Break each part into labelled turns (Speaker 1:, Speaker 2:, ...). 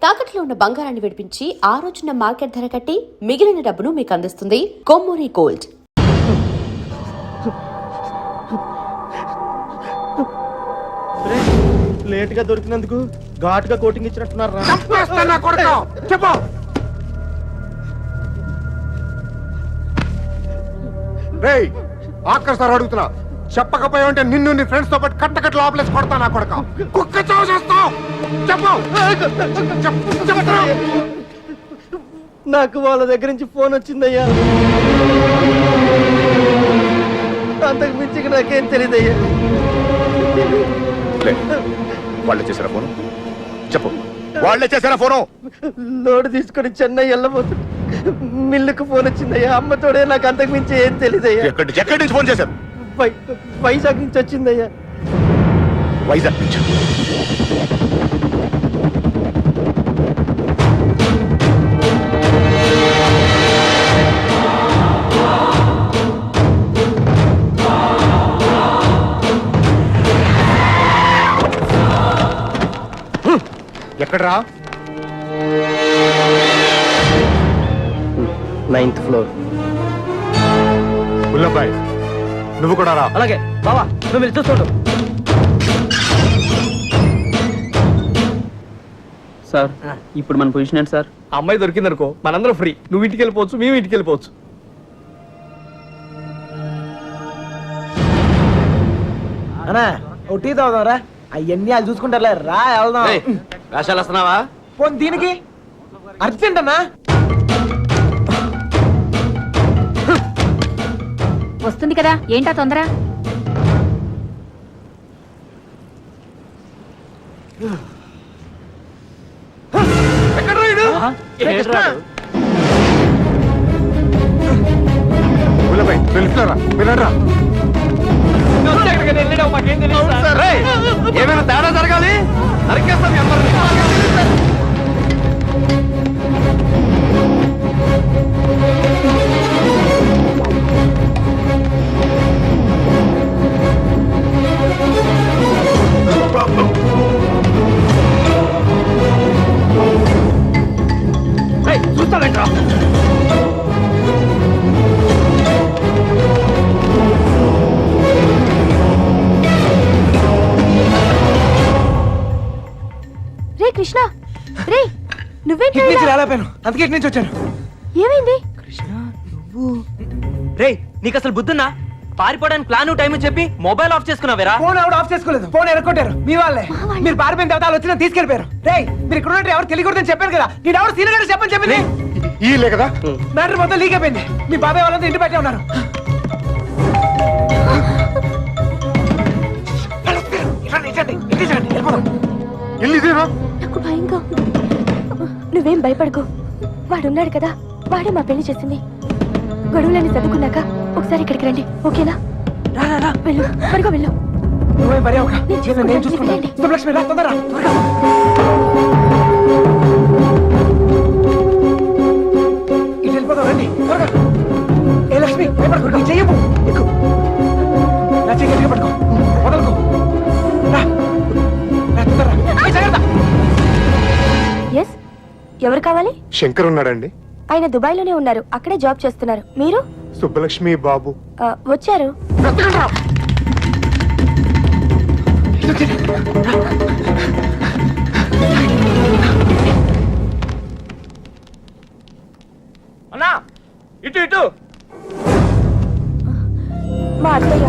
Speaker 1: తాకట్లో ఉన్న బంగారాన్ని విడిపించి ఆ రోజున మార్కెట్ ధర కట్టి మిగిలిన డబ్బును మీకు అందిస్తుంది కొమ్మూరి గోల్డ్.
Speaker 2: లేట్ గా దొరికినందుకు ఘాటుగా కోటింగ్ ఇచ్చినట్టున్నారా?
Speaker 3: చెప్పు. రేయ్ ఆఖరి సార్ అడుగుతున్నా, చెప్పకపోయా ఉంటే నిన్ను నీ ఫ్రెండ్స్ తో పాటు కట్టకట్టు లోపలేసి కొడతా నా కొడక. కుక్క చావు చేస్తావు. చెప్పు.
Speaker 2: నాకు వాళ్ళ దగ్గర నుంచి ఫోన్ వచ్చిందయ్యా. అంతకు మించి నాకేం తెలియదయ్యా.
Speaker 3: వాళ్ళే చేశారా ఫోను? చెప్పు, వాళ్ళే చేశారా ఫోను?
Speaker 2: లోడ్ తీసుకొని చెన్నై వెళ్ళబోతుంది. మిల్లుకు ఫోన్ వచ్చిందయ్యా. అమ్మతోడే నాకు అంతకు మించి ఏం తెలియదయ్యా.
Speaker 3: ఎక్కడి నుంచి ఫోన్ చేశారు?
Speaker 2: వైజాగ్ నుంచి వచ్చిందయ్యా.
Speaker 3: వైజాగ్ నుంచి? ఎక్కడరా?
Speaker 2: 9th floor.
Speaker 3: ఉల్లబ్బాయ్ నువ్వు కూడా రా.
Speaker 2: అలాగే బావా, నువ్వు వెళ్ళి చూడు.
Speaker 4: సార్ ఇప్పుడు మన పొజిషన్ ఏంటి సార్?
Speaker 2: అమ్మాయి దొరికిందనుకో మనందరం ఫ్రీ. నువ్వు ఇంటికి వెళ్ళిపోవచ్చు, మేము ఇంటికి వెళ్ళిపోవచ్చు.
Speaker 5: అన్నా ఓ టీ తాగుదాంరా. అవన్నీ వాళ్ళు చూసుకుంటారులే, రా వెళ్దాం.
Speaker 2: వేషాలు వస్తున్నావా?
Speaker 5: పోనీ దీనికి అర్జెంట్ అన్నా.
Speaker 6: వస్తుంది కదా, ఏంటా తొందర?
Speaker 3: ఉల్లబ్బాయ్ వెళ్తున్నారా? వెళ్ళరా.
Speaker 2: ఏమైనా తేడా జరగాలి, నరికేస్తాం అందరినీ. చూస్తావేంట్రా?
Speaker 6: రే కృష్ణ, రే నువ్వేంటి?
Speaker 5: రాలేపోయాను, అందుకే ఇటు నుంచి వచ్చాను.
Speaker 6: ఏమైంది?
Speaker 4: రే నీకు అసలు బుద్ధున్నా? పారిపోవడానికి ప్లాన్ టైం చెప్పి మొబైల్ ఆఫ్ చేసుకున్నావేరా?
Speaker 5: ఫోన్ ఆవిడ ఆఫ్ చేసుకోలేదు, ఫోన్ ఎరగొట్టారు మీ వాళ్ళే. మీరు పారిపోయిన తర్వాత వాళ్ళు వచ్చినా తీసుకెళ్ళిపోయారు. రే మీరు ఇక్కడ ఉన్నట్టు ఎవరు తెలియకూడదని చెప్పాను కదా. నేను ఎవరు సీనియర్ గారు చెప్పని చెప్పింది.
Speaker 3: ఈలే కదా
Speaker 5: మ్యాటర్ మొత్తం లీక్ అయిపోయింది. మీ బాబాయ్ వాళ్ళంతా ఇంటి బయటే ఉన్నారు.
Speaker 3: ఇల్లు ఇదేనా?
Speaker 6: నాకు భయంగా ఉంది. నువ్వేం భయపడకు, వాడున్నాడు కదా, వాడే మా పెళ్లి చేసింది. గొడవలన్నీ చదువుకున్నాక ఒకసారి ఇక్కడికి రండి, ఓకేనా? వెళ్ళు, త్వరగా వెళ్ళు.
Speaker 5: నువ్వే భయం ఒక
Speaker 6: నేను
Speaker 5: చూసుకుంటాను. శుభలక్ష్మి రా, తొందరగా త్వరగా. ఇటు వెళ్ళిపోతాం, రండి త్వరగా. ఏ లక్ష్మి భయపడకు, నీ చెయ్యము ఎక్కు. నా చెయ్యి గట్టిగా పట్టుకో, వదలకు. రా రా, తొందరగా. జాగ్రత్త.
Speaker 6: ఎస్, ఎవరు కావాలి?
Speaker 3: శంకర్ ఉన్నాడండి.
Speaker 6: ఆయన దుబాయ్ లోనే ఉన్నారు, అక్కడే జాబ్ చేస్తున్నారు. మీరు?
Speaker 3: సుబ్బలక్ష్మి బాబు
Speaker 6: వచ్చారు.
Speaker 2: అన్నా ఇటు ఇటు.
Speaker 6: మా అత్తయ్య.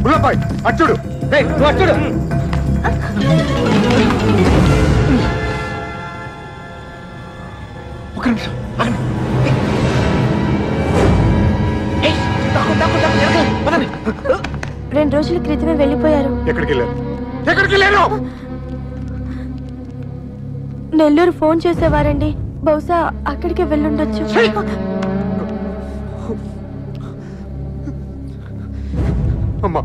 Speaker 3: ఉల్లబ్బాయ్ అచ్చుడు.
Speaker 2: నువ్వు అచ్చుడు.
Speaker 5: ఒక నిమిషం.
Speaker 6: 2 రోజుల క్రితమే వెళ్ళిపోయారు.
Speaker 3: ఎక్కడికి వెళ్ళారు? ఎక్కడికి వెళ్ళారు?
Speaker 6: నెల్లూరు ఫోన్ చేసేవారండి, బహుశా అక్కడికే వెళ్ళుండొచ్చు.
Speaker 3: అమ్మా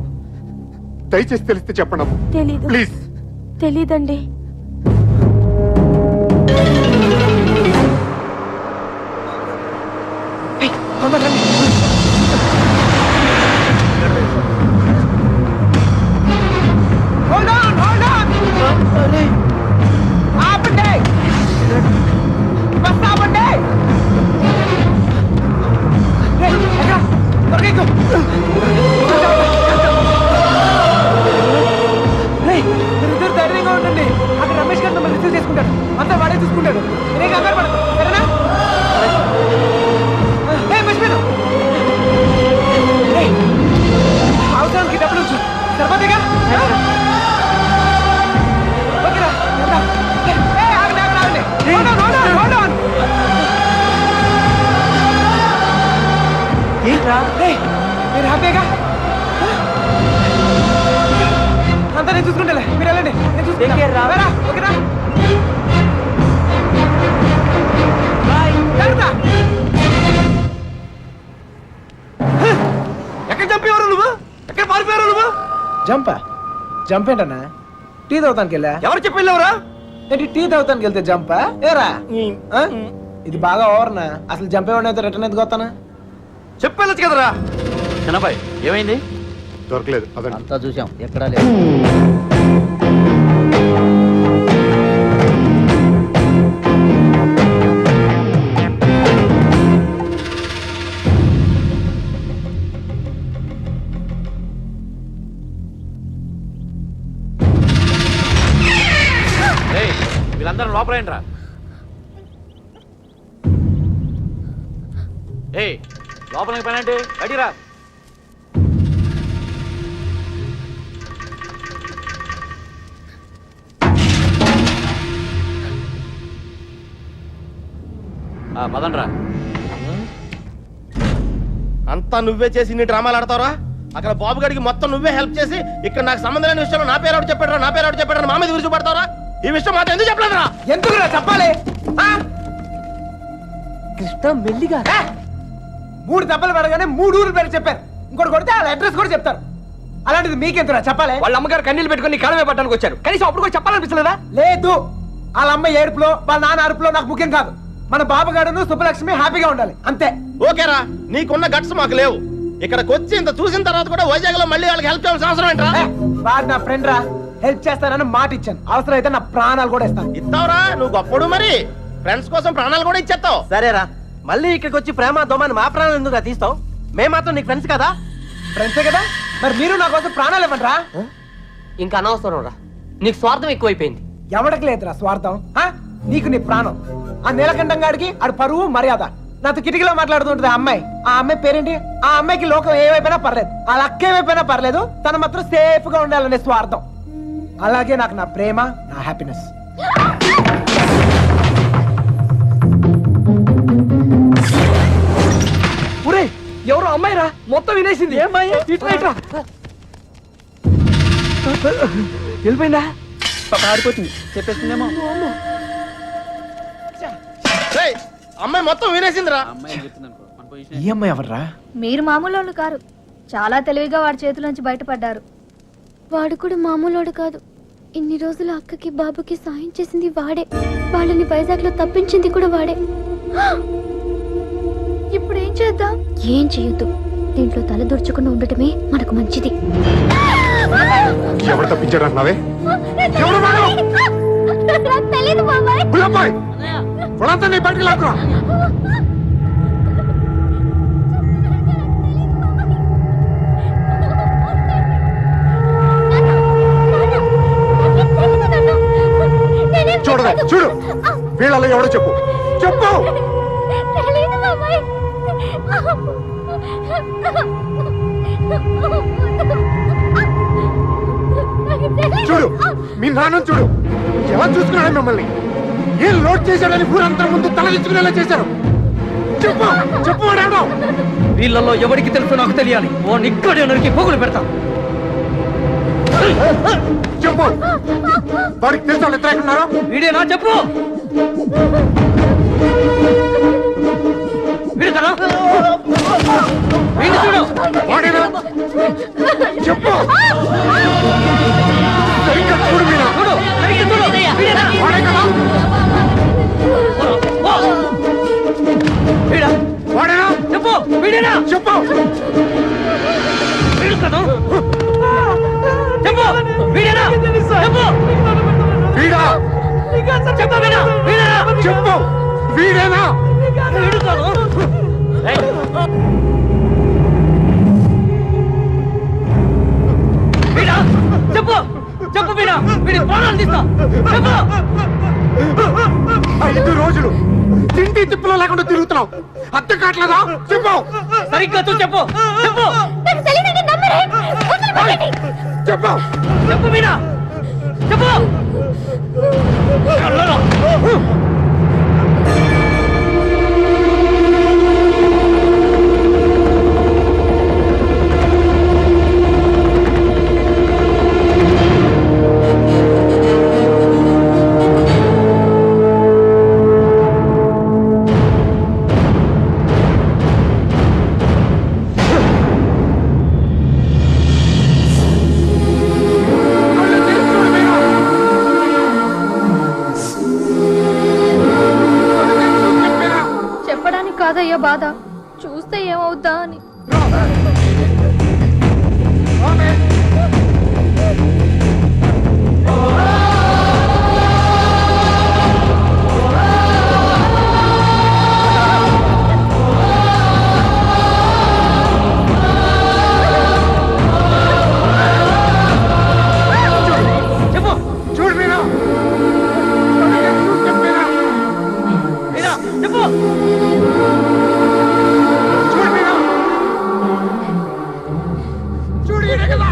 Speaker 3: దయచేసి తెలిస్తే చెప్పండి అమ్మా.
Speaker 6: తెలీదు.
Speaker 3: ప్లీజ్.
Speaker 6: తెలీదండి.
Speaker 5: చూసుకుంటాడు, అంతా వాడే చూసుకుంటాడు. నేనే కంగారు పడకు, సరేనా? మర్చిపోయాను. అవసరానికి డబ్బులు ఉంచు, సరిపోతేగా? ఓకేరా, వెళ్దాం. ఆగండి, ఆగండి, ఆగండి. Hold on, hold on, hold on. ఏంట్రా? మీరు హ్యాపీగా? అంతా నేను చూసుకుంటాలే, మీరు వెళ్ళండి, నేను చూసుకుంటా. రారా, ఓకేనా? జాగ్రత్త.
Speaker 2: ఎక్కడ చంపేవారు నువ్వు? ఎక్కడ పారిపోయారు నువ్వు?
Speaker 5: జంప్ ఏంటన్నా? టీ తాగుతానికి వెళ్ళా.
Speaker 2: ఎవరు చెప్పి వెళ్ళావురా?
Speaker 5: ఏంటి టీ తాగుతానికి వెళ్తే జంపా? ఏరా ఆ? ఇది బాగా ఓవర్నా. అసలు జంపేవాడిని రిటర్న్ ఎందుకు వస్తానా?
Speaker 2: చెప్పెళ్ళచ్చు కదరా.
Speaker 4: చిన్నబాయ్ ఏమైంది?
Speaker 3: దొరకలేదు అదండి.
Speaker 7: అంతా చూసాం, ఎక్కడా లేదు.
Speaker 4: వీళ్ళందరూ లోపలేంట్రా. ఏయ్ లోపలికి పని అంటే అడిరా. పదండ్రా.
Speaker 2: అంతా నువ్వే చేసి ఇన్ని డ్రామాలు ఆడతావరా? అక్కడ బాబు గడికి మొత్తం నువ్వే హెల్ప్ చేసి ఇక్కడ నాకు సంబంధం లేని విషయంలో నా పేరు చెప్పాడు మా మీద విరుచుపడతావరా? ఈ విషయం మాత్రం ఎందుకు చెప్పలేదురా?
Speaker 5: ఎందుకురా చెప్పాలి? కృష్ణ మెల్లిగా 3 దెబ్బలు పడగానే 3 ఊరు పేరు చెప్పారు. ఇంకోటి కొడితే వాళ్ళ అడ్రస్ కూడా చెప్తారు. అలాంటిది మీకెందుకురా చెప్పాలి?
Speaker 2: వాళ్ళ అమ్మగారు కన్నీళ్ళు పెట్టుకుని కాలమే పట్టడానికి వచ్చారు. కనీసం అప్పుడు కూడా చెప్పాలనిపించలేదా?
Speaker 5: లేదు, వాళ్ళ అమ్మ ఏడుపులో వాళ్ళ నాన్న అరుపులో నాకు ముఖ్యం కాదు. మన బాబుగాడును సుబ్బలక్ష్మి హ్యాపీగా ఉండాలి, అంతే.
Speaker 2: ఓకేరా, నీకున్న గట్స్ మాకు లేవు. ఇక్కడికి వచ్చి ఇంత చూసిన తర్వాత కూడా వైజాగ్ లో మళ్ళీ వాళ్ళకి హెల్ప్ చేయాల్సిన అవసరం ఏంట్రా?
Speaker 5: వాడు నా ఫ్రెండ్ రా, హెల్ప్ చేస్తానని మాట ఇచ్చాను. అవసరం అయితే నా ప్రాణాలు కూడా ఇస్తాను.
Speaker 2: ఇస్తావురా, నువ్వు గొప్పడు. మరి ఫ్రెండ్స్ కోసం ప్రాణాలు కూడా ఇచ్చేస్తావు. సరేరా, మళ్ళీ ఇక్కడికి వచ్చి ప్రేమ దోమని మా ప్రాణాలు ఎందుకు తీస్తావు? మేము మాత్రం నీకు ఫ్రెండ్స్ కదా?
Speaker 5: ఫ్రెండ్సే కదా, మరి మీరు నా కోసం ప్రాణాలు ఇవ్వండి రా.
Speaker 7: ఇంకా అనవసరం రా, నీకు స్వార్థం ఎక్కువైపోయింది.
Speaker 5: ఎవరికి లేదురా స్వార్థం. నీకు నీ ప్రాణం. ఆ నీలకంఠం గాడికి ఆడు పరువు మర్యాద. నాతో కిటికీలో మాట్లాడుతుంటది ఆ అమ్మాయి. ఆ అమ్మాయి పేరేంటి? ఆ అమ్మాయికి లోకం ఏమైపోయినా పర్లేదు, వాళ్ళ అక్క ఏమైపోయినా పర్లేదు, తన మాత్రం సేఫ్ గా ఉండాలనే స్వార్థం. అలాగే నాకు నా ప్రేమ, నా హ్యాపీనెస్.
Speaker 2: ఒరే, ఎవరో అమ్మాయి రా, మొత్తం వినేసింది. వెళ్ళిపోయిందా?
Speaker 7: ఆడిపోతుంది, చెప్పేస్తుందేమో.
Speaker 2: అమ్మాయి మొత్తం వినేసిందిరా.
Speaker 5: ఈ అమ్మాయి ఎవర్రా?
Speaker 6: మీరు మామూలు వాళ్ళు కారు, చాలా తెలివిగా వాడి చేతుల నుంచి బయటపడ్డారు. వాడు కూడా మామూలోడు కాదు. ఇన్ని రోజులు అక్కకి బాబుకి సాయం చేసింది వాడే, వాళ్ళని వైజాగ్ లో తప్పించింది కూడా వాడే. ఇప్పుడు ఏం చేద్దాం? ఏం చేయొద్దు, దీంట్లో తల దూర్చకుండా ఉండటమే మనకు మంచిది.
Speaker 3: ఎవరు తప్పించాడు అంటున్నావే? బయటకు లాక్కురా. చూడదా, చూడు, వీళ్ళలో ఎవడో చెప్పు, చెప్పు. చూడు, మీ నాన్న చూడు, ఎలా చూసుకున్నాడు మిమ్మల్ని. ఏం లోడ్ చేశాడని ఊరంతా ముందు తలదించుకునేలా చేశారు. చెప్పు, చెప్పు. వాడేమో
Speaker 7: వీళ్ళల్లో ఎవరికి తెలుసు నాకు తెలియాలి. ఓ నిక్కడి నరికి పోగులు పెడతా.
Speaker 3: చెప్పు, వాడికి తెలుసు వాళ్ళు ఎక్కడ ఉన్నారో.
Speaker 7: వీడేనా? చెప్పు. వీడు కదా? వీడిని చూడు.
Speaker 3: వాడేనా? చెప్పు, సరిగ్గా చూడు. మీనా
Speaker 7: చూడు, సరిగ్గా చూడు. వీడేనా?
Speaker 3: వాడే కదా?
Speaker 7: వీడా?
Speaker 3: వాడేనా?
Speaker 7: చెప్పు. వీడేనా?
Speaker 3: చెప్పు.
Speaker 7: వీడు కదా? చెప్పు. వీడేనా? చెప్పు.
Speaker 3: వీడా?
Speaker 7: చెప్పు. వీడా? వీడేనా?
Speaker 3: చెప్పు. వీడేనా?
Speaker 7: వీడు కాదు. వీడా? చెప్పు. చెప్పు. వీడా? వీడి ప్రాణాలు తీస్తా. చెప్పు.
Speaker 3: 5 రోజులు తిండి తిప్పులో లేకుండా తిరుగుతున్నావు. అద్దె కావట్లేదా? చెప్పు.
Speaker 7: సరిగ్గా తూ చెప్పు చెప్పు
Speaker 3: చెప్పు.
Speaker 7: చెప్పు మీనా చెప్పు. కళ్ళలో.
Speaker 3: కళ్ళు తెరిచి చూడు మీనా. కళ్ళు తెరిచి చూడు చెప్పేనా?
Speaker 6: చెప్పడానికి కాదయ్యా బాధ, చూస్తే ఏమవుద్దా అని.
Speaker 3: ఆమె.
Speaker 7: చెప్పు
Speaker 3: చూడు మీనా. కళ్ళు తెరిచి చూడు చెప్పేనా?
Speaker 7: మీనా చెప్పు.
Speaker 3: చూడు మీనా. చూడు ఈడే కదా.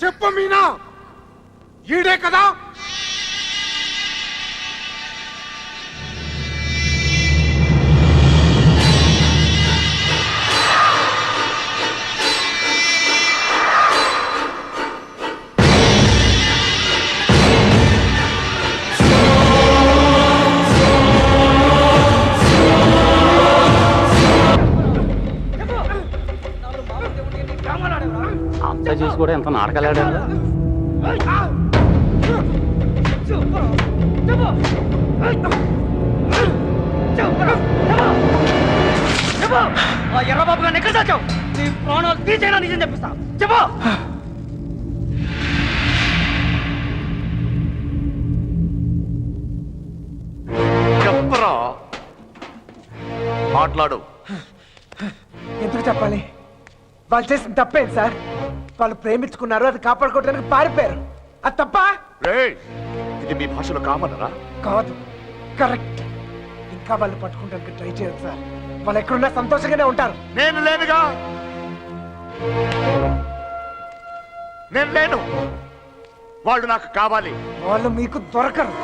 Speaker 3: చెప్పు మీనా. ఈడే కదా.
Speaker 4: అంతా చూసి కూడా ఎంత నాటకాలు ఆడారు.
Speaker 7: ఆ ఎర్రబాబు గారిని ఎక్కడ దాచావు? నీ ప్రాణాలు తీసేనా నిజం చెప్పిస్తా. చెప్పు.
Speaker 2: చెప్పరా, మాట్లాడు.
Speaker 5: ఎందుకు చెప్పాలి? వాళ్ళు చేసిన తప్పేంటి సార్? వాళ్ళు ప్రేమించుకున్నారు, అది కాపాడుకోవడానికి పారిపోయారు. అది తప్ప
Speaker 3: ఇది మీ భాషలో కామనరా?
Speaker 5: కాదు, కరెక్ట్. ఇంకా వాళ్ళు పట్టుకోవడానికి ట్రై చేయదు సార్. వాళ్ళు ఎక్కడున్నా సంతోషంగానే ఉంటారు.
Speaker 3: నేను లేనుగా. నేను లేను. వాళ్ళు నాకు కావాలి.
Speaker 5: వాళ్ళు మీకు దొరకరు.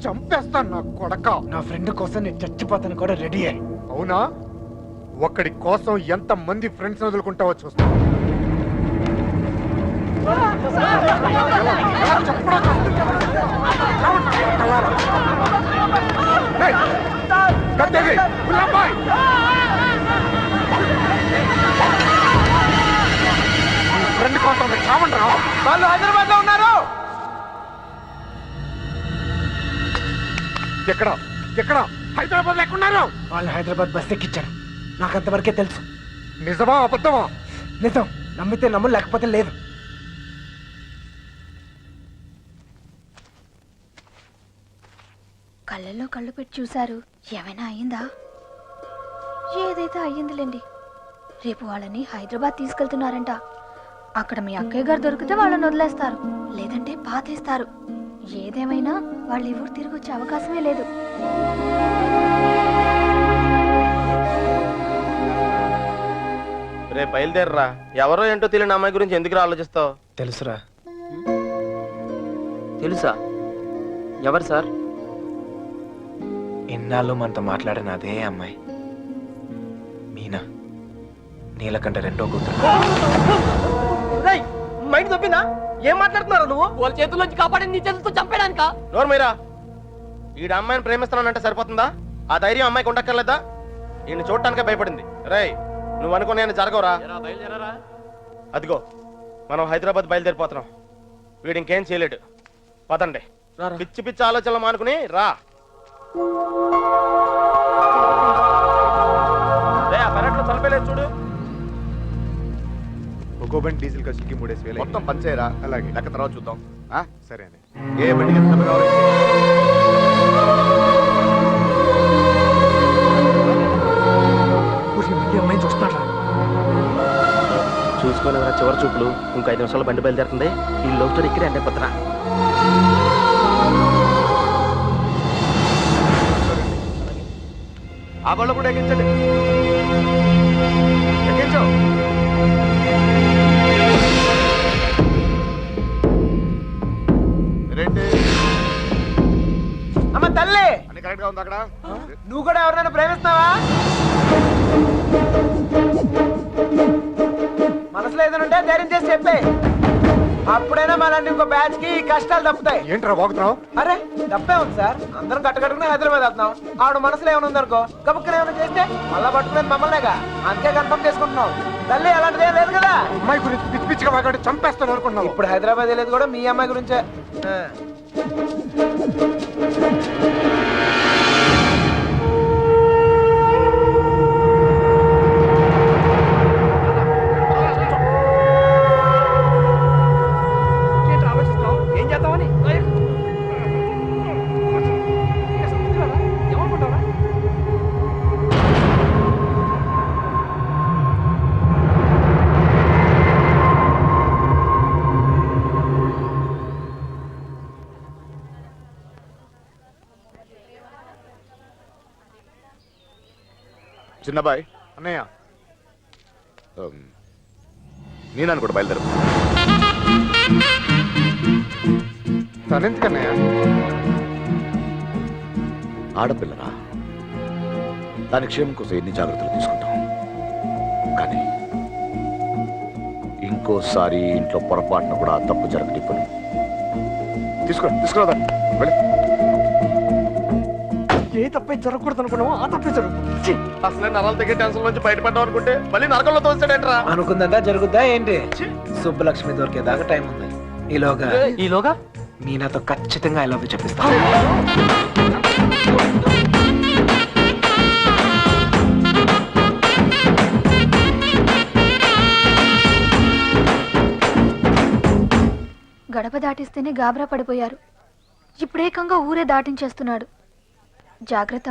Speaker 5: చంపేస్తాను నా కొడక. నా ఫ్రెండ్ కోసం నేను చచ్చిపోతాను కూడా రెడీ అయ్యి.
Speaker 3: అవునా? ఒక్కడి కోసం ఎంత మంది ఫ్రెండ్స్ వదులుకుంటావో చూస్తా. ఫ్రెండ్ కోసం చావండ్రా.
Speaker 5: వాళ్ళు హైదరాబాద్ లో ఉన్నారు.
Speaker 3: ఎక్కడ ఎక్కడ? హైదరాబాద్ ఎక్కడున్నారు?
Speaker 5: వాళ్ళు హైదరాబాద్ బస్ ఎక్కించారు. నాకు అంతవరకే తెలుసు.
Speaker 3: నిజమా అబద్ధమా?
Speaker 5: నిజం. నమ్మితే నమ్ము, లేకపోతే లేదు.
Speaker 6: కళ్ళల్లో కళ్ళు పెట్టి చూశారు. ఏమైనా అయ్యిందా? ఏదైతే అయ్యిందిలేండి. రేపు వాళ్ళని హైదరాబాద్ తీసుకెళ్తున్నారంట. అక్కడ మీ అక్కయ్య గారు దొరికితే వాళ్ళని వదిలేస్తారు, లేదంటే పాతేస్తారు. ఏదేమైనా వాళ్ళు ఈ ఊరు తిరిగి వచ్చే అవకాశమే లేదు.
Speaker 2: రేపు బయలుదేరరా. ఎవరో ఏంటో తెలియని అమ్మాయి గురించి ఎందుకు ఆలోచిస్తావు?
Speaker 5: తెలుసురా.
Speaker 4: తెలుసా? ఎవరు సార్?
Speaker 5: ఎన్నాళ్ళు మనతో మాట్లాడిన అదే అమ్మాయి, మీనా. నీలకంఠ రెండో కూతురు.
Speaker 4: మైండ్ తప్పిందా? ఏం మాట్లాడుతున్నారు నువ్వు? వాళ్ళ చేతుల్లోంచి కాపాడి నీ చేతులతో చంపేయడానికా?
Speaker 2: నోరు మీరా. ఈడ అమ్మాయిని ప్రేమిస్తున్నానంటే సరిపోతుందా? ఆ ధైర్యం అమ్మాయికి ఉండక్కర్లేదా? ఈయన చూడటానికే భయపడింది. రేయ్, నువ్వు అనుకో నేను జరగవురా. అదిగో మనం హైదరాబాద్ బయలుదేరిపోతున్నాం. వీడు ఇంకేం చేయలేడు. పదండి. పిచ్చి పిచ్చి ఆలోచనలు మానుకుని రా. రే, ఆ పెరట్లో తలపేలేదు చూడు.
Speaker 3: బండి డీజిల్ ఖర్చులకి 3,000
Speaker 2: మొత్తం పంచేయరా.
Speaker 3: అలాగే.
Speaker 2: లెక్క తర్వాత చూద్దాం. ఆ?
Speaker 3: సరే అని
Speaker 2: ఏ బండికి ఎంత డబ్బు కావాలి?
Speaker 5: అమ్మాయి చూస్తున్నాడు.
Speaker 2: చూసుకోలేవరా చివరి చూపులు. ఇంకో 5 నిమిషాలు బండి బయలుదేరుతుంది. ఈ లవ్ స్టోరీ ఇక్కడే అంటే కొత్తరా. ఆ బళ్ళు కూడా ఎక్కించండి. ఎక్కించు. రెండే.
Speaker 5: అమ్మ తల్లి,
Speaker 2: అన్ని కరెక్ట్ గా ఉంది అక్కడ.
Speaker 5: నువ్వు కూడా ఎవరినైనా ప్రేమిస్తున్నావా? మనసులో ఏదైనా ఉంటే ధైర్యం చేసి చెప్పే. అప్పుడైనా మళ్ళీ ఇంకో బ్యాచ్ కి ఈ కష్టాలు తప్పుతాయి.
Speaker 3: ఏంట్రా వాగుతున్నావు?
Speaker 5: అరే తప్పే ఉంది సార్, అందరం కట్టుకట్టుకుని హైదరాబాద్ వెళ్తున్నాం. ఆవిడ మనసులో ఏమైనా ఉందనుకో, కబుక్కన ఏమైనా చేస్తే మళ్ళా పట్టుకునేది మమ్మల్నేగా. అంతే కన్ఫర్మ్ చేసుకుంటున్నాం. తల్లి అలాంటిదే లేదు కదా.
Speaker 3: అమ్మాయి గురించి పిచ్చి పిచ్చిగా వాగాడు, చంపేస్తాను అనుకున్నావు.
Speaker 5: ఇప్పుడు హైదరాబాద్ వెళ్ళేది కూడా మీ అమ్మాయి గురించే. ఏం చేద్దామని ఏమనుకుంటావా?
Speaker 2: చిన్నబాయ్
Speaker 3: అన్నయ్య
Speaker 2: నేను కూడా బయలుదేరు.
Speaker 3: తనెందుకన్నయ్య?
Speaker 2: ఆడపిల్లరా, దాని క్షేమం కోసం ఎన్ని జాగ్రత్తలు తీసుకుంటాం. కానీ ఇంకోసారి ఇంట్లో పొరపాటున కూడా ఆ తప్పు జరగనివ్వను. తీసుకురాదా వెళ్ళి.
Speaker 5: ఏ తప్పే జరగకూడదు అనుకున్నావో ఆ తప్పే జరుగుతుంది.
Speaker 2: అసలే నరాలు తగ్గే టెన్షన్ నుంచి బయటపడ్డాం అనుకుంటే మళ్ళీ నరకంలో తోస్తాడేంట్రా.
Speaker 5: అనుకుందంతా జరుగుద్దా ఏంటి? సుబ్బలక్ష్మి దొరికేదాకా టైం ఉంది.
Speaker 4: ఈలోగా
Speaker 5: మీనాతో ఖచ్చితంగా ఐ లవ్ యూ చెప్పిస్తా.
Speaker 6: గడప దాటిస్తేనే గాబరా పడిపోయారు. ఇప్పుడేకంగా ఊరే దాటించేస్తున్నాడు. జాగ్రత్త.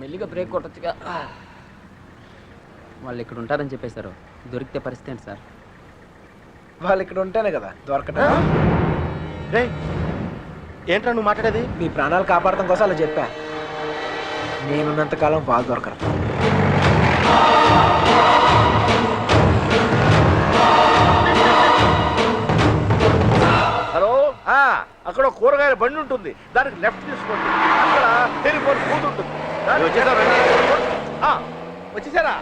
Speaker 8: మెల్లిగా బ్రేక్ కొట్టచ్చుగా. వాళ్ళు ఇక్కడ ఉంటారని చెప్పేశారు. దొరికితే పరిస్థితి ఏంటి సార్?
Speaker 5: వాళ్ళు ఇక్కడ ఉంటేనే కదా దొరకటం.
Speaker 2: ఏంట్రా నువ్వు మాట్లాడేది?
Speaker 5: మీ ప్రాణాలు కాపాడటం కోసం అలా చెప్పా. నేనున్నంత కాలం వాళ్ళు దొరకరు.
Speaker 9: హలో, అక్కడ కూరగాయల బండి ఉంటుంది, దానికి లెఫ్ట్ తీసుకోండి. అక్కడ టెలిఫోన్ బూత్ ఉంటుంది. వచ్చేసారా?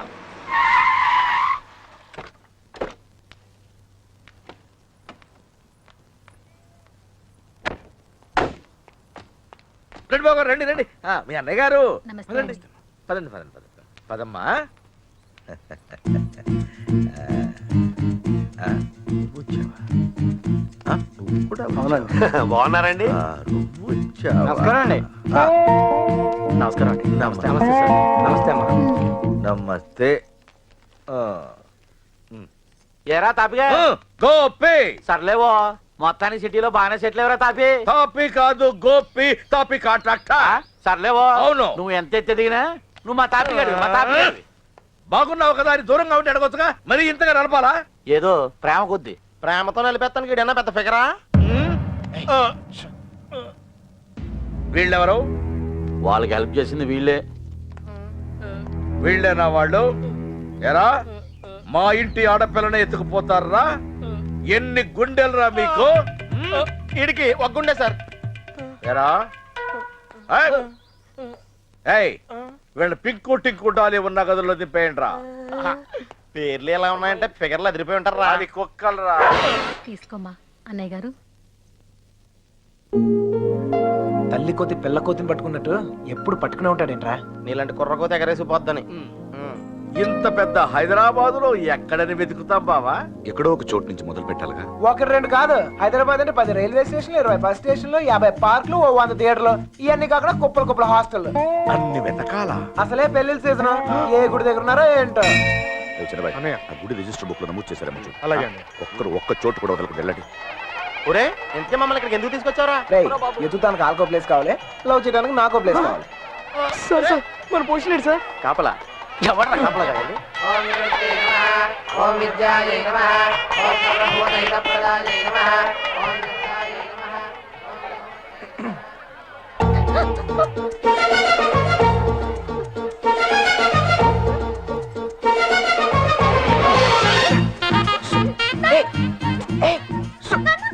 Speaker 9: రండి బాబు, రండి రండి. మీ అన్నయ్య గారు రండి. పదండి పదండి పదండి పదమ్మా.
Speaker 2: బాగున్నారండి?
Speaker 4: నమస్కారం అండి.
Speaker 2: నమస్కారం అండి.
Speaker 4: నమస్తే సార్. నమస్తే అమ్మా.
Speaker 9: నమస్తే.
Speaker 4: ఏరా తాపిగా
Speaker 9: గోపి.
Speaker 4: సర్లేవో, మొత్తానికి సిటీలో బాగానే సెటిల్ ఎవరా తాపి?
Speaker 9: తాపి కాదు గోపి, తాపి కాంట్రాక్టర్.
Speaker 4: సర్లేవో,
Speaker 9: అవును.
Speaker 4: నువ్వు ఎంత ఎత్తిదిగినా నువ్వు మా తాపి గడివి, మా తాపి గడివి.
Speaker 9: బాగున్నావు కదా అని దూరంగా ఉంటే అడగొచ్చుగా, మరి ఇంతగా నడపాలా?
Speaker 4: ఏదో ప్రేమ కొద్ది.
Speaker 2: ప్రేమతో నిలిపేస్తానికి ఏదన్నా పెద్ద ఫిగరా?
Speaker 9: వీళ్ళెవరు?
Speaker 4: వాళ్ళకి హెల్ప్ చేసింది వీళ్ళే.
Speaker 9: వీళ్ళేనా వాళ్ళు? ఎరా, మా ఇంటి ఆడపిల్లని ఎత్తుకుపోతారా? ఎన్ని గుండెలరా మీకు?
Speaker 2: వీడికి ఒక గుండె సార్.
Speaker 9: ఎరా, ఏయ్, వీళ్ళ పింకు టింకు డాలి ఉన్న గదుల్లో దింపేయండి రా.
Speaker 2: పేర్లు ఎలా ఉన్నాయంటే ఫిగర్లు అదిరిపోయి ఉంటారా?
Speaker 9: అది కుక్కలరా.
Speaker 6: తీసుకోమా అన్నయ్య గారు.
Speaker 5: తల్లి కోతి పిల్ల కోతిని పట్టుకున్నట్టు ఎప్పుడు పట్టుకునే ఉంటాడేంట్రా?
Speaker 2: నీలాంటి కుర్రకోత ఎగరేసిపోద్దని.
Speaker 9: ఇంత పెద్ద హైదరాబాదులో ఎక్కడని వెతుకుతాం బావా?
Speaker 10: ఎక్కడో ఒక చోటు నుంచి మొదలు పెట్టాలిగా.
Speaker 5: ఒకటి రెండు కాదు, హైదరాబాద్ అంటే 10 రైల్వే స్టేషన్లు, 20 బస్ స్టేషన్లు, 50 పార్కులు, 100 థియేటర్లు, ఇవన్నీ కాకుండా కుప్పలు కుప్పల హాస్టల్.
Speaker 9: అన్ని వెతకాలా?
Speaker 5: అసలే పెళ్లిళ్ళ సీజన్, ఏ గుడి దగ్గర ఉన్నారో ఏంటో.
Speaker 10: ఏ చిన్నబాయ్,
Speaker 3: అన్నయ్య.
Speaker 10: ఆ గుడి రిజిస్టర్ బుక్ లో నమోదు చేశారేమో చూడు.
Speaker 3: అలాగే అండి.
Speaker 10: ఒక్క చోటు కూడా వదలకు, వెళ్ళండి.
Speaker 2: ఒరే ఇంతకే మమ్మల్ని ఇక్కడికి ఎందుకు తీసుకొచ్చావరా?
Speaker 5: రేయ్, ఎత్తుతానికి ఆల్కో ప్లేస్ కావాలి, లవ్ చేయడానికి నాకో ప్లేస్ కావాలి.
Speaker 7: సార్ సార్ మన పొజిషన్ ఏంటి సార్?
Speaker 2: కాపలా ఎవరా కాపలా కాదండి?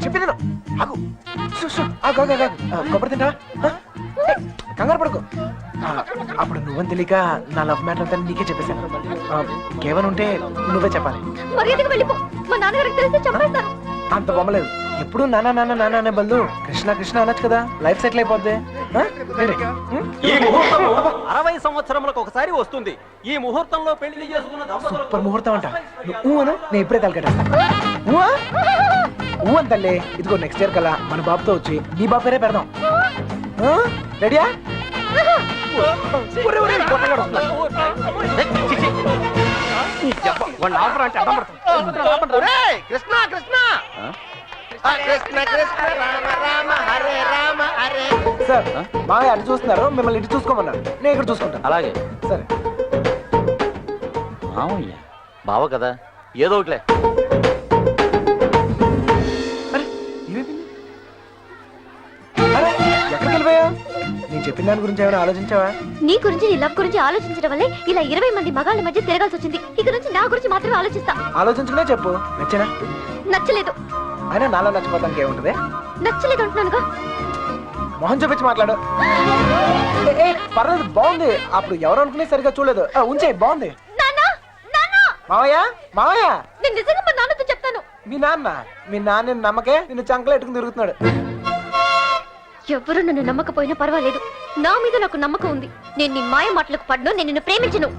Speaker 5: చెప్పింది ఆగు. కొబ్బరి తింటా, కంగారు పడుకో. అప్పుడు నువ్వని తెలియక నా లవ్ మ్యాటర్ అంతా నీకే చెప్పేశాను. కేవలం ఉంటే నువ్వే చెప్పాలి.
Speaker 6: మర్యాదగా వెళ్ళిపో, మా నాన్నగారికి తెలిస్తే చంపేస్తాను.
Speaker 5: అంత బొమ్మలేదు, ఎప్పుడు నాన్న నాన్న నాన్న అనే బదులు కృష్ణ కృష్ణ అనొచ్చు కదా, లైఫ్ సెటిల్ అయిపోద్ది.
Speaker 4: ఈ ముహూర్తం 60 సంవత్సరములకు ఒకసారి వస్తుంది. ఈ ముహూర్తంలో పెళ్లి చేసుకున్న దంపతులకు
Speaker 5: సూపర్ ముహూర్తం అంట. నువ్వు అను, నేను ఇప్పుడే తలకట్టేస్తా. ఊ అని తల్లి, ఇదిగో నెక్స్ట్ ఇయర్ కల్లా మన బాబుతో వచ్చి నీ బాబు పేరే పెడదాం. రెడీయా?
Speaker 2: ఒరేయ్, కృష్ణ కృష్ణ ఆ, కృష్ణ కృష్ణ రామ రామ హరే రామ హరే.
Speaker 5: సార్, మావయ్య అటు చూస్తున్నారు, మిమ్మల్ని ఇటు చూసుకోమన్నారు, నేను ఇక్కడ చూసుకుంటాను.
Speaker 8: అలాగే.
Speaker 5: సరే.
Speaker 8: మామయ్య
Speaker 2: బావ కదా, ఏదో ఒకట్లే.
Speaker 5: అరే, ఎక్కడికి వెళ్ళిపోయా? నేను చెప్పిన దాని గురించి ఏమైనా ఆలోచించావా?
Speaker 6: నీ గురించి, నీ లవ్ గురించి ఆలోచించడం వల్లే ఇలా 20 మంది మగాళ్ళ మధ్య తిరగాల్సి వచ్చింది. ఇక నుంచి నా గురించి మాత్రమే ఆలోచిస్తా.
Speaker 5: ఆలోచించుకునే చెప్పు. నచ్చేనా?
Speaker 6: నచ్చలేదు.
Speaker 5: అయినా నాలో నచ్చిపోతానికి ఏముంటది?
Speaker 6: నచ్చలేదు అంటున్నానుగా.
Speaker 5: మొహం చూపించి మాట్లాడు. పర్లేదు, బాగుంది. అప్పుడు ఎవరు అనుకునే సరిగా చూడలేదు. ఉంచే, బాగుంది.
Speaker 6: నాన్న, నాన్న,
Speaker 5: మావయ్య మావయ్య,
Speaker 6: నేను నిజంగా మా నాన్నతో చెప్తాను.
Speaker 5: మీ నాన్న నమ్మకే నిన్ను చంకలో ఎట్టుకుని తిరుగుతున్నాడు.
Speaker 6: ఎవరు నన్ను నమ్మకపోయినా పర్వాలేదు, నా మీద నాకు నమ్మకం ఉంది. నేను నీ మాయ మాటలకు పడ్ను, నేను నిన్ను ప్రేమించను.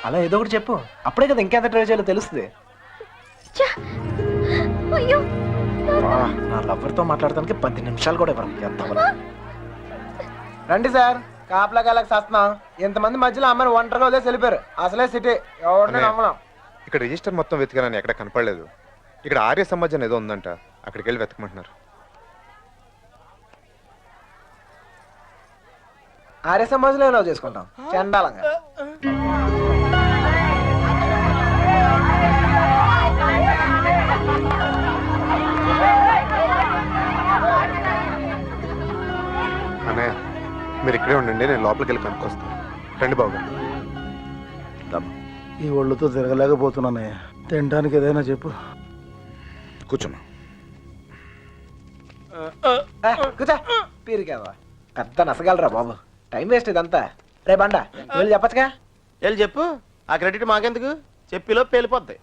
Speaker 5: అలా ఏదో ఒకటి చెప్పు, అప్పుడే కదా ఇంకెంత ట్రై చేయాలో తెలుస్తుంది.
Speaker 6: ఛ! అయ్యో,
Speaker 5: నా లవ్వర్ తో మాట్లాడటానికి 10 నిమిషాలు కూడా ఇవ్వరు. రండి సార్, కాపలా కాలకు సస్తున్నాం. ఇంతమంది మధ్యలో అమ్మాయిని ఒంటరిగా వదిలేసి వెళ్ళిపోయారు. అసలే సిటీ, ఎవరిని నమ్మలేం.
Speaker 3: ఇక్కడ రిజిస్టర్ మొత్తం వెతికానని ఎక్కడ కనపడలేదు. ఇక్కడ ఆర్య సమాజం ఏదో ఉందంట, అక్కడికి వెళ్ళి వెతకమంటున్నారు.
Speaker 5: ఆర్య సమాజంలో లవ్ చేసుకుంటాం చండాలంగా.
Speaker 3: అన్నయ్య, మీరు ఇక్కడే ఉండండి, నేను లోపలికి వెళ్ళి కనుక్కొస్తాను. రండి బాబు.
Speaker 9: ఈ ఒళ్ళుతో తిరగలేకపోతున్నానయ్య, తినడానికి ఏదైనా చెప్పు.
Speaker 10: కూర్చోమ్మా.
Speaker 5: కూర్చో, పీరికేవా పెద్ద నసగలరా బాబు, టైం వేస్ట్ ఇదంతా. రే బండ, వెళ్ళి చెప్పచ్చుగా.
Speaker 2: వెళ్ళి చెప్పు, ఆ క్రెడిట్ మాకెందుకు, చెప్పిలో పేలిపోద్ది.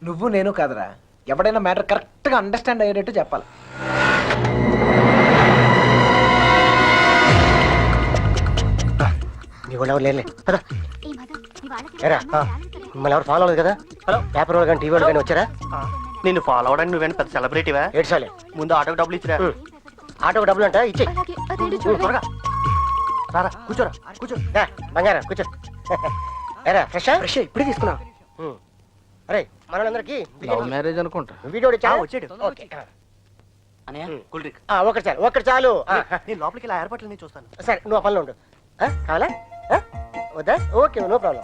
Speaker 5: నువ్వు నేను కాదురా, ఎవడైనా మ్యాటర్ కరెక్ట్ గా అండర్స్టాండ్ అయ్యేటట్టు చెప్పాలి.
Speaker 7: మిమ్మల్ని ఎవరు ఫాలో అవ్వలేదు కదా? పేపర్ వాళ్ళు కానీ టీవీ వాళ్ళు కానీ వచ్చారా?
Speaker 2: నిన్ను ఫాలో అవడానికి నువ్వేనా పెద్ద సెలబ్రిటీవా?
Speaker 7: ఏడ్చాలి.
Speaker 2: ముందు ఆటోకి డబ్బులు ఇచ్చిరా.
Speaker 7: ఆటోకి డబ్బులు అంటే ఇచ్చే.
Speaker 6: అలాగే, అదేంటో చూడండి.
Speaker 7: త్వరగా రారా, కూర్చోరా, కూర్చో. బంగారం కూర్చో. ఏరా ఫ్రెష్ ఫ్రెష్ ఇప్పుడే తీసుకున్నా. అరే మనోళ్ళందరికీ
Speaker 9: లవ్ మ్యారేజ్ అనుకుంటా.
Speaker 7: వీడియో
Speaker 2: వచ్చాడు.
Speaker 7: ఓకే.
Speaker 8: అనయ్య కూల్ డ్రింక్.
Speaker 7: ఒకటి చాలు, ఒక్కటి చాలు.
Speaker 2: నేను లోపలికి ఇలా ఏర్పాట్లు నేను చూస్తాను.
Speaker 7: సరే, నువ్వు ఆ పనిలో ఉండు. కావాలా? వద్దా? Okay, no problem.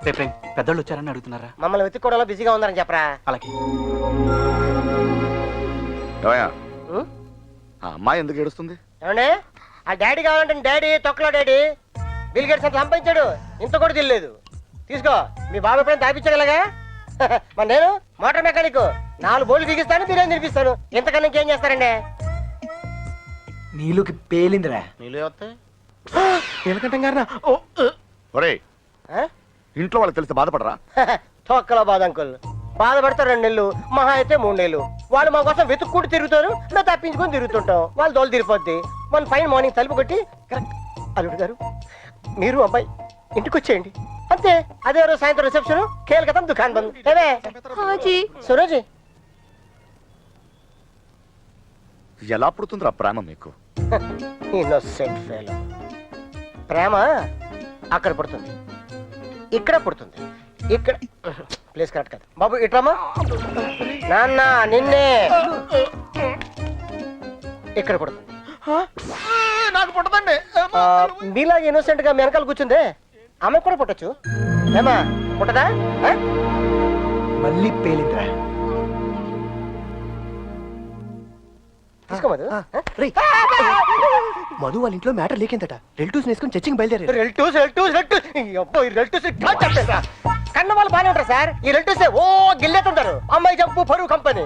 Speaker 8: రేపు పెద్దోళ్ళు వచ్చారని అడుగుతున్నారా?
Speaker 7: మమ్మల్ని వెతుక్కోవడంలో బిజీగా ఉన్నారని చెప్పరా.
Speaker 8: అలాగే.
Speaker 10: ఏమయ్యా,
Speaker 7: ఉం?
Speaker 10: ఆ అమ్మాయి ఎందుకు ఏడుస్తుంది?
Speaker 7: ఏమండి, ఆ డాడీ కావాలంటే డాడీ తొక్కలో డాడీ బిల్ గేట్స్ అంత సంపాదించాడు, ఇంత కూడా తెలియలేదు. తీసుకో, మీ బాబు ఎప్పుడైనా తాపించగలగా? మరి నేను మోటార్ మెకానిక్, 4 బోర్లు బిగిస్తాను, బిర్యానీ తినిపిస్తాను. ఇంతకన్నా ఇంకేం చేస్తారండి?
Speaker 5: నీళ్ళకి పేలిందిరా.
Speaker 2: నీళ్ళు వస్తాయి.
Speaker 5: నీలకంఠం గారా?
Speaker 10: ఒరేయ్, ఇంట్లో వాళ్ళకి తెలిస్తే బాధపడరా?
Speaker 7: తొక్కలో బాధ అంకుల్, బాధపడతారు 2 నెలలు, మహా అయితే 3 నెలలు. వాళ్ళు మా కోసం వెతుక్కుంటూ తిరుగుతారు, మేము తప్పించుకొని తిరుగుతుంటాం. వాళ్ళు దోలు తిరిగిపోద్ది. మన ఫైన్ మార్నింగ్ తలుపు కొట్టి కరెక్ట్ అల్లుడు గారు మీరు అబ్బాయి ఇంటికి వచ్చేయండి అంతే. అదే రోజు సాయంత్రం రిసెప్షన్ కేల్కతం దుకాన్ బంద్. ఏమే సురోజీ
Speaker 10: ఎలా పుడుతుందిరా ప్రేమ మీకు?
Speaker 7: Innocent fellow. ప్రేమ అక్కడ పుడుతుంది, ఇక్కడ పుడుతుంది. ఇక్కడ ప్లేస్ కరెక్ట్ కదా బాబు. ఇట్రామా నాన్న నిన్నే. ఇక్కడ పుడుతుంది.
Speaker 2: నాకు పుట్టదండి.
Speaker 7: మీలాగా ఇన్నోసెంట్ గా మీ వెనకాల కూర్చుందే ఆమె కూడా పుట్టచ్చు. ఏమా పుట్టదా?
Speaker 5: మళ్ళీ పేలిందిరా.
Speaker 7: తీసుకో మధు.
Speaker 5: మధు వాళ్ళ ఇంట్లో మ్యాటర్ లేకేందట. రిలేటివ్స్ వేసుకుని చర్చికి బయలుదేరారు.
Speaker 7: కన్న వాళ్ళు బాగానే ఉంటారు సార్. ఈ రిలేటివ్స్ ఓ గిల్లెతుంటారు. అమ్మాయి జంపు పరువు కంపెనీ.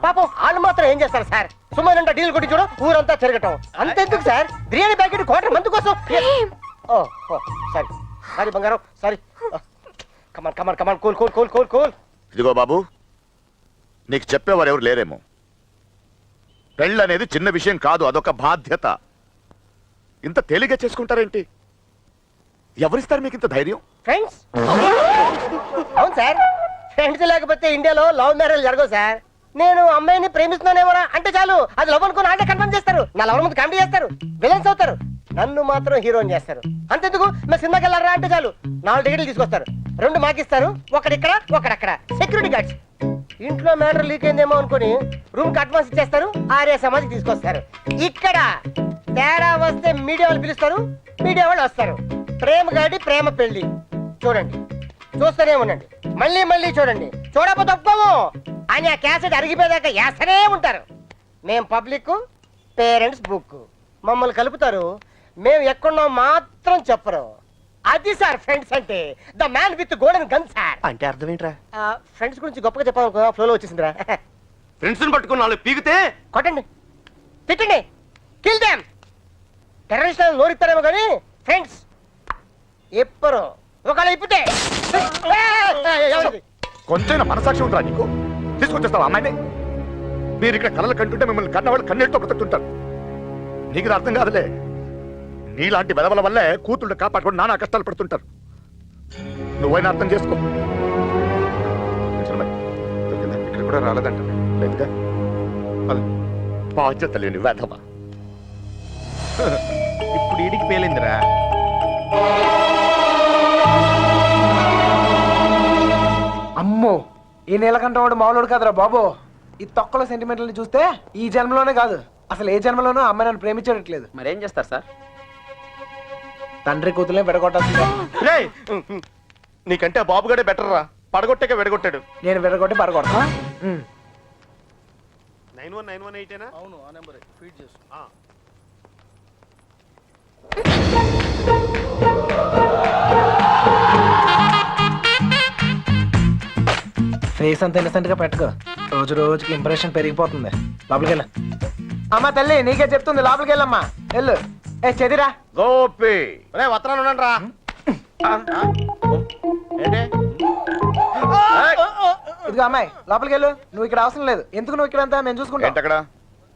Speaker 7: పాపం వాళ్ళు మాత్రం ఏం చేస్తారు సార్? సుమారు డీల్ కొట్టి చూడు ఊరంతా తిరగటం. అంతెందుకు సార్, బిర్యానీ ప్యాకెట్ క్వార్టర్ మంది కోసం. సారీ సారీ బంగారం sorry. Come on come on come on cool cool cool cool cool.
Speaker 10: ఇదిగో బాబు, నీకు చెప్పేవారు ఎవరు లేరేమో. పెళ్ళి అనేది చిన్న విషయం కాదు, అదొక బాధ్యత. ఇంత తేలిగ్గా చేసుకుంటారేంటి? ఎవరిస్తారు మీకు ఇంత ధైర్యం?
Speaker 7: ఫ్రెండ్స్. అవును సార్, ఫ్రెండ్స్ లేకపోతే ఇండియాలో లవ్ మ్యారేజ్ జరగవు సార్. నేను అమ్మాయిని ప్రేమిస్తున్నానేమోరా అంటే చాలు, అది లవ్ అనుకుని అంటే కన్ఫర్మ్ చేస్తారు. నా లవ్ ముందు కామెడీ చేస్తారు, విలన్స్ అవుతారు. నన్ను మాత్రం హీరోని చేస్తారు. అంతెందుకు మేము సినిమాకి వెళ్ళారా అంటే చాలు 4 టికెట్లు తీసుకొస్తారు. 2 మాకిస్తారు, ఒకడిక్కడ ఒకడక్కడ. Security guards. ఇంట్లో మ్యాటర్ లీక్ అయిందేమో అనుకుని రూమ్ కి అడ్వాన్స్ ఇచ్చేస్తారు. ఆర్య సమాధికి తీసుకొస్తారు. ఇక్కడ తేడా వస్తే మీడియా వాళ్ళు పిలుస్తారు, మీడియా వాళ్ళు వస్తారు. ప్రేమ గాడి ప్రేమ పెళ్లి చూడండి, చూస్తూనే ఉండండి, మళ్ళీ మళ్ళీ చూడండి. చూడకపోతే తప్పము అని ఆ క్యాసెట్ అరిగిపోయాక వేస్తూనే ఉంటారు. మేం పబ్లిక్, పేరెంట్స్ బుక్. మమ్మల్ని కలుపుతారు, మేము ఎక్కడున్నాం మాత్రం చెప్పరు. అది సార్ ఫ్రెండ్స్ అంటే. The man with golden gun sir.
Speaker 5: అంటే అర్థం ఏంట్రా?
Speaker 7: ఫ్రెండ్స్ గురించి గొప్పగా చెప్పాలనుకో ఫ్లోలో వచ్చేసిందిరా.
Speaker 2: ఫ్రెండ్స్ పట్టుకుని వాళ్ళు పీకితే
Speaker 7: కొట్టండి, తిట్టండి, కిల్ దెమ్. టెర్రరిస్ట్ నోరిస్తారేమో కానీ ఫ్రెండ్స్ ఎప్పరు ఒకళ్ళు ఇప్పితే.
Speaker 10: కొంచెం మనసాక్షి ఉంటారా నీకు? తీసుకొచ్చేస్తావా అమ్మాయిని? మీరు ఇక్కడ కళలు కంటుంటే మిమ్మల్ని కన్నవాళ్ళు కన్నీళ్ళతో బ్రతుకుతుంటారు. నీకు ఇది అర్థం కాదులే. నీలాంటి వెదవల వల్లే కూతుళ్ళు కాపాడుకొని నానా కష్టాలు పడుతుంటారు. నువ్వైనా అర్థం చేసుకో. ఇక్కడ కూడా రాలేదంట. లేదుగా, బాధ్యత లేని వెధవ.
Speaker 2: ఇప్పుడు ఈడికి పేలిందిరా.
Speaker 5: అమ్మో, ఈ నీలకంఠ వాడు మామూలు కాదురా బాబు. ఈ తొక్కల సెంటిమెంట్లని చూస్తే ఈ జన్మలోనే కాదు, అసలు ఏ జన్మలోనూ అమ్మాయి నన్ను ప్రేమించట్లేదు.
Speaker 8: మరేం చేస్తారు సార్?
Speaker 5: తండ్రి కూతులే విడగొట్టాల్సిందే.
Speaker 2: రేయ్, నీకంటే ఆ బాబుగాడే బెటర్ రా. పడగొట్టాక విడగొట్టాడు.
Speaker 5: నేను విడగొట్టి పడగొడతా.
Speaker 2: 9191 అవును, ఆ నెంబర్ ఫీడ్ చేసు.
Speaker 5: ఫేస్ అంత ఇన్నసెంట్ గా పెట్టుకో. రోజు రోజుకి ఇంప్రెషన్ పెరిగిపోతుంది. లోపలికి వెళ్ళ. అమ్మా తల్లి నీకే చెప్తుంది, లోపలికి వెళ్ళమ్మా. వెళ్ళు. ఏ చెదిరా
Speaker 2: గోపి. రే వత్రాలు ఉండండి రా. ఏంటి?
Speaker 5: ఇదిగో అమ్మాయి లోపలికి వెళ్ళు. నువ్వు ఇక్కడ అవసరం లేదు. ఎందుకు నువ్వు ఇక్కడ అంతా మేము చూసుకుంటాం.
Speaker 10: అక్కడ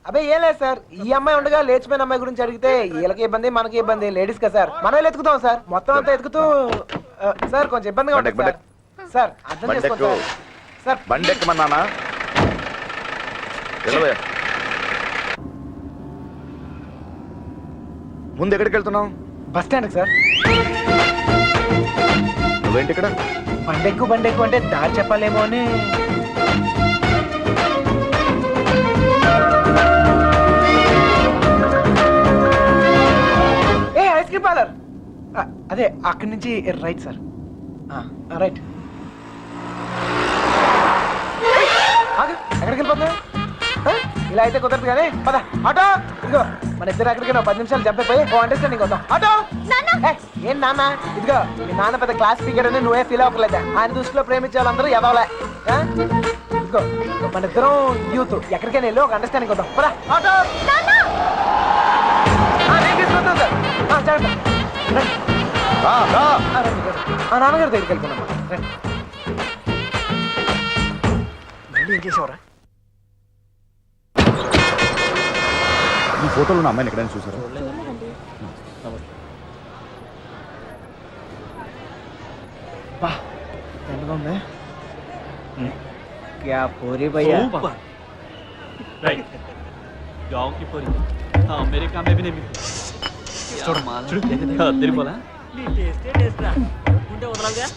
Speaker 5: అబ్బాయి ఏం లేదు సార్, ఈ అమ్మాయి ఉండగా లేచిపోయిన అమ్మాయి గురించి అడిగితే వీళ్ళకి ఇబ్బంది మనకి ఇబ్బంది. లేడీస్ కదా సార్, మనం ఎత్తుకుతాం సార్. మొత్తం అంతా ఎత్తుకుతూ సార్ కొంచెం ఇబ్బందిగా ఉంటుంది సార్. సార్ అర్థం చేసుకోండి సార్.
Speaker 10: బండెక్కమన్నానా? ముందు ఎక్కడికి వెళ్తున్నావు?
Speaker 5: Bus stand sir.
Speaker 10: నువ్వేంటి ఇక్కడ?
Speaker 5: బండెక్కు అంటే దారి చెప్పాలేమో అని. ఏ ఐస్ క్రీమ్ పార్లర్, అదే అక్కడి నుంచి రైట్ సార్. రైట్. ఎక్కడికి వెళ్ళిపోతున్నా? ఇలా అయితే కుదరదు కానీ పద. ఆటో ఇదిగో, మన ఇద్దరు ఎక్కడికి 10 నిమిషాలు జంపైపోయి ఓ అండర్స్టాండింగ్ వద్దాం. ఆటో. ఏం నాన్న? ఇదిగో మీ నాన్న పెద్ద క్లాస్ స్పీకర్ అని నువ్వే ఫీల్ అవ్వలేదా? ఆయన దృష్టిలో ప్రేమించే వాళ్ళందరూ ఎదవలే. ఇదిగో మన ఇద్దరం యూత్, ఎక్కడికైనా వెళ్ళి ఒక అండర్స్టాండింగ్ వద్దాం. పద. ఆటో. తీసుకొద్దాం సార్. జాగ్రత్త. నాన్నగారి దగ్గరికి వెళ్తున్నామ్మా. మళ్ళీ ఏం చేసావురా?
Speaker 10: ఈ ఫోటోలో ఉన్న అమ్మాయిని ఎక్కడైనా చూసారా?
Speaker 5: क्या पूरी भैया
Speaker 8: Super. Right. गाँव की परी हाँ अमेरिका में भी नहीं मिलती చూడు తిరిగిపోలా ఉంటే వదలాలిగా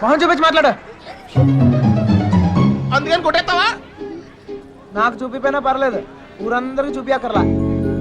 Speaker 5: మొహం చూపించి మాట్లాడు
Speaker 2: అందుకని కొట్టేస్తావా
Speaker 5: నాకు చూపిపోయినా పర్లేదు ఊరందరికి చూపియక్కర్లా